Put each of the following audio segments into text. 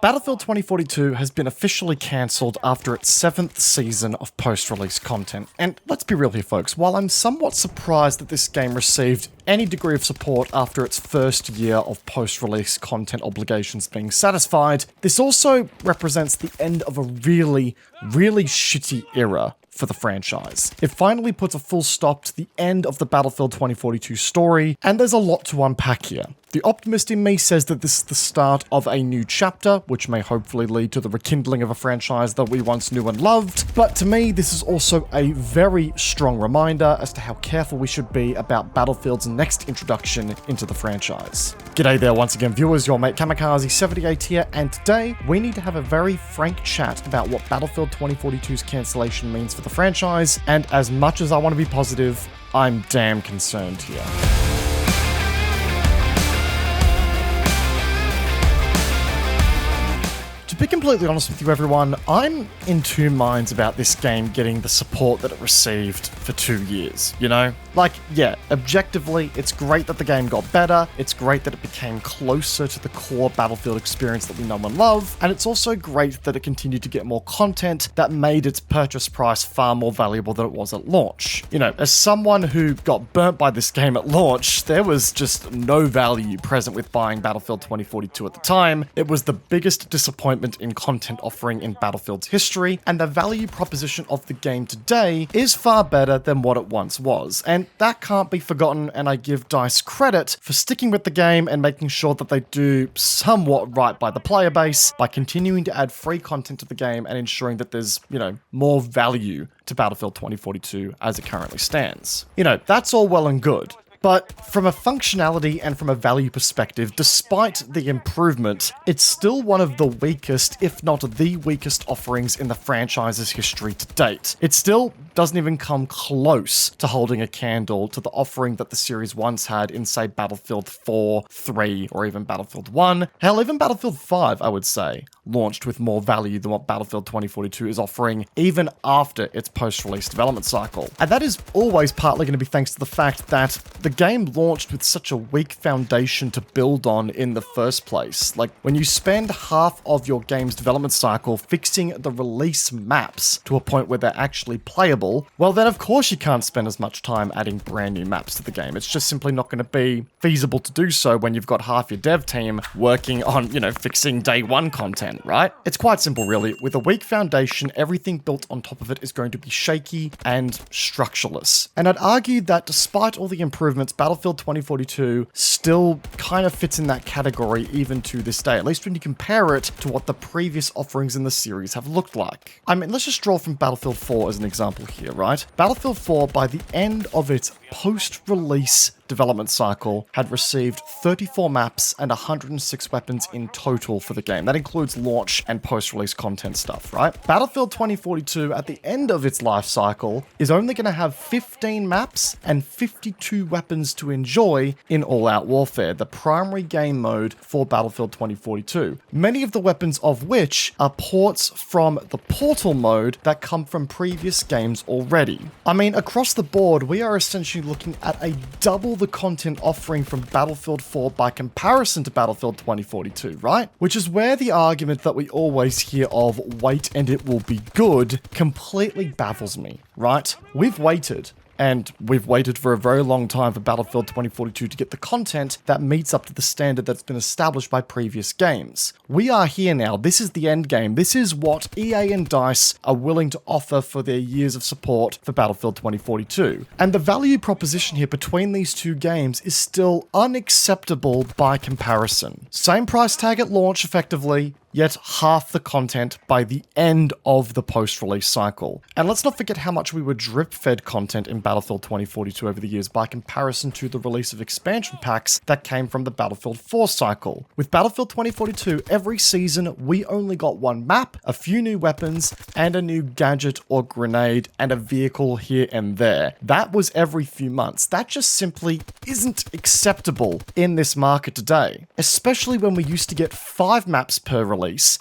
Battlefield 2042 has been officially cancelled after its 7th season of post-release content. And let's be real here, folks, while I'm somewhat surprised that this game received any degree of support after its first year of post-release content obligations being satisfied, this also represents the end of a really shitty era for the franchise. It finally puts a full stop to the end of the Battlefield 2042 story, and there's a lot to unpack here. The optimist in me says that this is the start of a new chapter, which may hopefully lead to the rekindling of a franchise that we once knew and loved, but to me this is also a very strong reminder as to how careful we should be about Battlefield's next introduction into the franchise. G'day there once again viewers, your mate Kamikaze78 here, and today we need to have a very frank chat about what Battlefield 2042's cancellation means for the franchise, and as much as I want to be positive, I'm damn concerned here. To be completely honest with you everyone, I'm in two minds about this game getting the support that it received for 2 years, you know? Like, yeah, objectively, it's great that the game got better, it's great that it became closer to the core Battlefield experience that we know and love, and it's also great that it continued to get more content that made its purchase price far more valuable than it was at launch. You know, as someone who got burnt by this game at launch, there was just no value present with buying Battlefield 2042 at the time. It was the biggest disappointment in content offering in Battlefield's history, and the value proposition of the game today is far better than what it once was, and that can't be forgotten, and I give DICE credit for sticking with the game and making sure that they do somewhat right by the player base by continuing to add free content to the game and ensuring that there's, you know, more value to Battlefield 2042 as it currently stands. You know, that's all well and good. But from a functionality and from a value perspective, despite the improvement, it's still one of the weakest, if not the weakest offerings in the franchise's history to date. It still doesn't even come close to holding a candle to the offering that the series once had in, say, Battlefield 4, 3, or even Battlefield 1. Hell, even Battlefield 5, I would say, launched with more value than what Battlefield 2042 is offering, even after its post-release development cycle. And that is always partly going to be thanks to the fact that the game launched with such a weak foundation to build on in the first place. Like, when you spend half of your game's development cycle fixing the release maps to a point where they're actually playable, well then of course you can't spend as much time adding brand new maps to the game. It's just simply not going to be feasible to do so when you've got half your dev team working on, you know, fixing day one content, right? It's quite simple really. With a weak foundation, everything built on top of it is going to be shaky and structureless. And I'd argue that despite all the improvements, Battlefield 2042 still kind of fits in that category even to this day, at least when you compare it to what the previous offerings in the series have looked like. I mean, let's just draw from Battlefield 4 as an example here, right? Battlefield 4, by the end of its post-release development cycle, had received 34 maps and 106 weapons in total for the game. That includes launch and post-release content stuff, right? Battlefield 2042, at the end of its life cycle, is only going to have 15 maps and 52 weapons to enjoy in All-Out Warfare, the primary game mode for Battlefield 2042. Many of the weapons of which are ports from the Portal mode that come from previous games already. I mean, across the board, we are essentially looking at a double the content offering from Battlefield 4 by comparison to Battlefield 2042, right? Which is where the argument that we always hear of wait and it will be good completely baffles me, right? We've waited. And we've waited for a very long time for Battlefield 2042 to get the content that meets up to the standard that's been established by previous games. We are here now. This is the end game. This is what EA and DICE are willing to offer for their years of support for Battlefield 2042. And the value proposition here between these two games is still unacceptable by comparison. Same price tag at launch effectively, yet half the content by the end of the post-release cycle. And let's not forget how much we were drip-fed content in Battlefield 2042 over the years by comparison to the release of expansion packs that came from the Battlefield 4 cycle. With Battlefield 2042, every season we only got one map, a few new weapons, and a new gadget or grenade, and a vehicle here and there. That was every few months. That just simply isn't acceptable in this market today, especially when we used to get 5 maps per release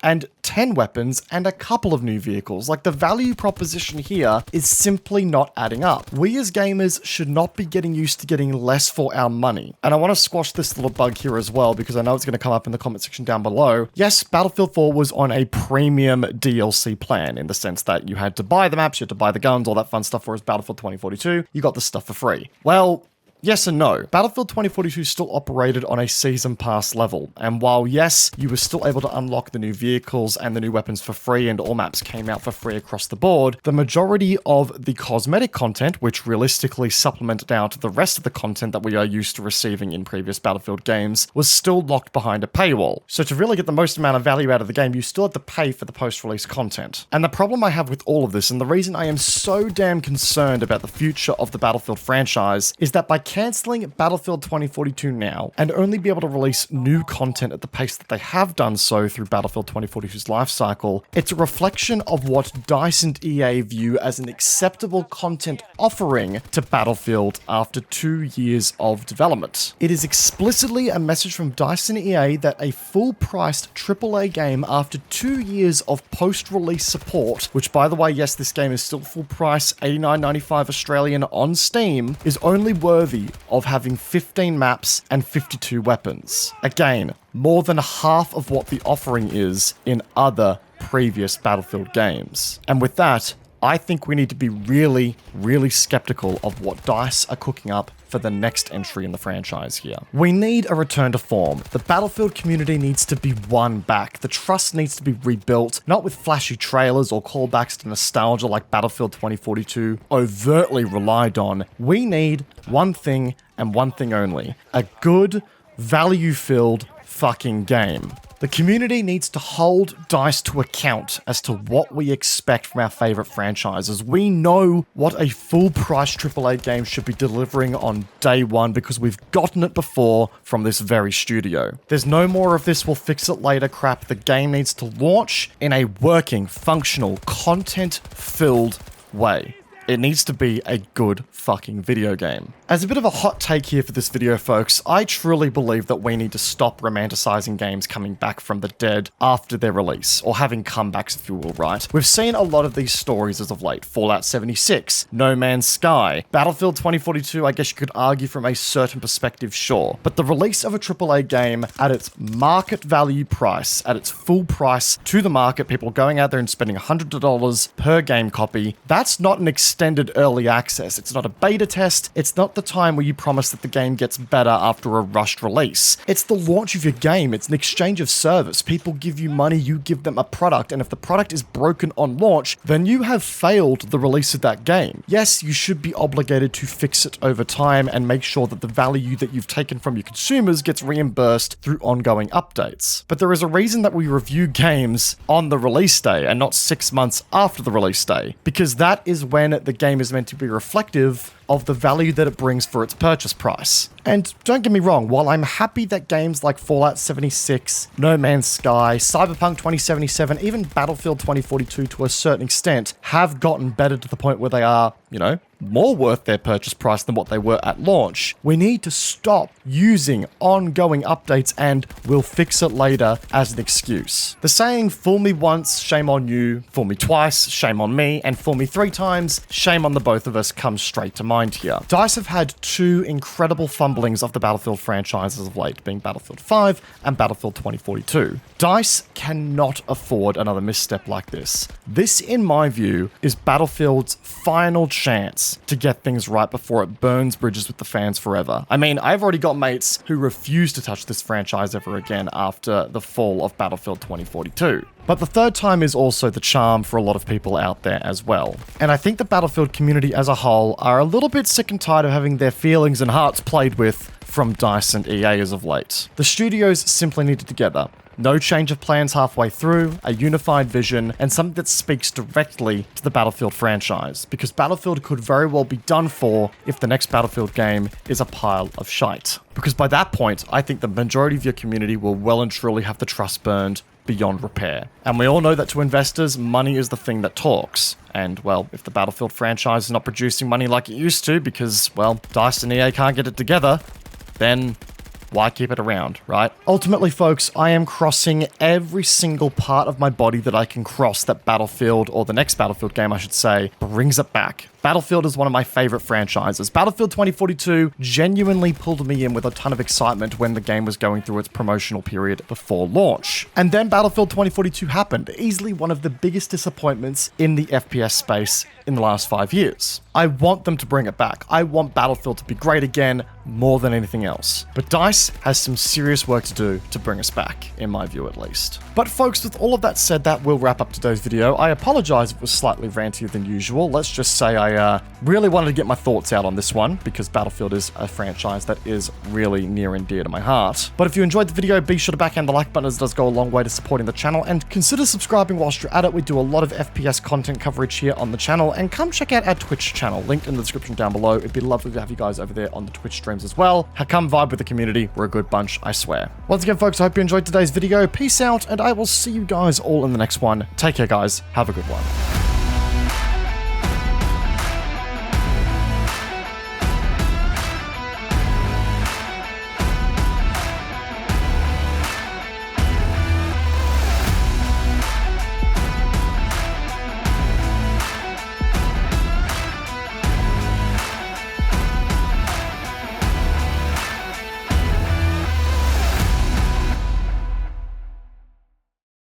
and 10 weapons and a couple of new vehicles. Like, the value proposition here is simply not adding up. We as gamers should not be getting used to getting less for our money. And I want to squash this little bug here as well, because I know it's going to come up in the comment section down below. Yes, Battlefield 4 was on a premium DLC plan, in the sense that you had to buy the maps, you had to buy the guns, all that fun stuff, whereas Battlefield 2042, you got the stuff for free. Well, yes and no. Battlefield 2042 still operated on a season pass level, and while yes, you were still able to unlock the new vehicles and the new weapons for free, and all maps came out for free across the board, the majority of the cosmetic content, which realistically supplemented out the rest of the content that we are used to receiving in previous Battlefield games, was still locked behind a paywall. So to really get the most amount of value out of the game, you still had to pay for the post-release content. And the problem I have with all of this, and the reason I am so damn concerned about the future of the Battlefield franchise, is that by cancelling Battlefield 2042 now, and only be able to release new content at the pace that they have done so through Battlefield 2042's life cycle, it's a reflection of what DICE and EA view as an acceptable content offering to Battlefield after 2 years of development. It is explicitly a message from DICE and EA that a full-priced AAA game after 2 years of post-release support, which by the way, yes, this game is still full price, $89.95 Australian on Steam, is only worthy of having 15 maps and 52 weapons. Again, more than half of what the offering is in other previous Battlefield games. And with that, I think we need to be really, really skeptical of what DICE are cooking up for the next entry in the franchise here. We need a return to form. The Battlefield community needs to be won back. The trust needs to be rebuilt, not with flashy trailers or callbacks to nostalgia like Battlefield 2042 overtly relied on. We need one thing and one thing only: a good, value-filled fucking game. The community needs to hold DICE to account as to what we expect from our favorite franchises. We know what a full-price AAA game should be delivering on day one because we've gotten it before from this very studio. There's no more of this "we'll fix it later" crap. The game needs to launch in a working, functional, content-filled way. It needs to be a good fucking video game. As a bit of a hot take here for this video, folks, I truly believe that we need to stop romanticizing games coming back from the dead after their release, or having comebacks, if you will, right? We've seen a lot of these stories as of late. Fallout 76, No Man's Sky, Battlefield 2042, I guess you could argue from a certain perspective, sure. But the release of a AAA game at its market value price, at its full price to the market, people going out there and spending $100 per game copy, that's not an extended early access. It's not a beta test. It's not the time where you promise that the game gets better after a rushed release. It's the launch of your game. It's an exchange of service. People give you money, you give them a product, and if the product is broken on launch, then you have failed the release of that game. Yes, you should be obligated to fix it over time and make sure that the value that you've taken from your consumers gets reimbursed through ongoing updates. But there is a reason that we review games on the release day and not 6 months after the release day, because that is when the game is meant to be reflective of the value that it brings for its purchase price. And don't get me wrong, while I'm happy that games like Fallout 76, No Man's Sky, Cyberpunk 2077, even Battlefield 2042 to a certain extent have gotten better to the point where they are, more worth their purchase price than what they were at launch, we need to stop using ongoing updates and "we'll fix it later" as an excuse. The saying "fool me once, shame on you, fool me twice, shame on me, and fool me 3 times, shame on the both of us" comes straight to mind here. DICE have had 2 incredible fumblings of the Battlefield franchise as of late, being Battlefield 5 and Battlefield 2042. DICE cannot afford another misstep like this. This, in my view, is Battlefield's final chance to get things right before it burns bridges with the fans forever. I mean, I've already got mates who refuse to touch this franchise ever again after the fall of Battlefield 2042. But the third time is also the charm for a lot of people out there as well. And I think the Battlefield community as a whole are a little bit sick and tired of having their feelings and hearts played with from DICE and EA as of late. The studios simply need it together. No change of plans halfway through, a unified vision, and something that speaks directly to the Battlefield franchise, because Battlefield could very well be done for if the next Battlefield game is a pile of shite. Because by that point, I think the majority of your community will well and truly have the trust burned beyond repair. And we all know that to investors, money is the thing that talks. And, well, if the Battlefield franchise is not producing money like it used to because, well, DICE and EA can't get it together, then why keep it around, right? Ultimately, folks, I am crossing every single part of my body that I can cross that Battlefield, or the next Battlefield game, I should say, brings it back. Battlefield is one of my favorite franchises. Battlefield 2042 genuinely pulled me in with a ton of excitement when the game was going through its promotional period before launch. And then Battlefield 2042 happened, easily one of the biggest disappointments in the FPS space in the last 5 years. I want them to bring it back. I want Battlefield to be great again more than anything else. But DICE has some serious work to do to bring us back, in my view at least. But folks, with all of that said, that will wrap up today's video. I apologize if it was slightly rantier than usual. Let's just say I really wanted to get my thoughts out on this one because Battlefield is a franchise that is really near and dear to my heart. But if you enjoyed the video, be sure to backhand the like button, as it does go a long way to supporting the channel, and consider subscribing whilst you're at it. We do a lot of FPS content coverage here on the channel, and come check out our Twitch channel, linked in the description down below. It'd be lovely to have you guys over there on the Twitch streams as well. Come vibe with the community. We're a good bunch, I swear. Once again, folks, I hope you enjoyed today's video. Peace out, and I will see you guys all in the next one. Take care, guys. Have a good one.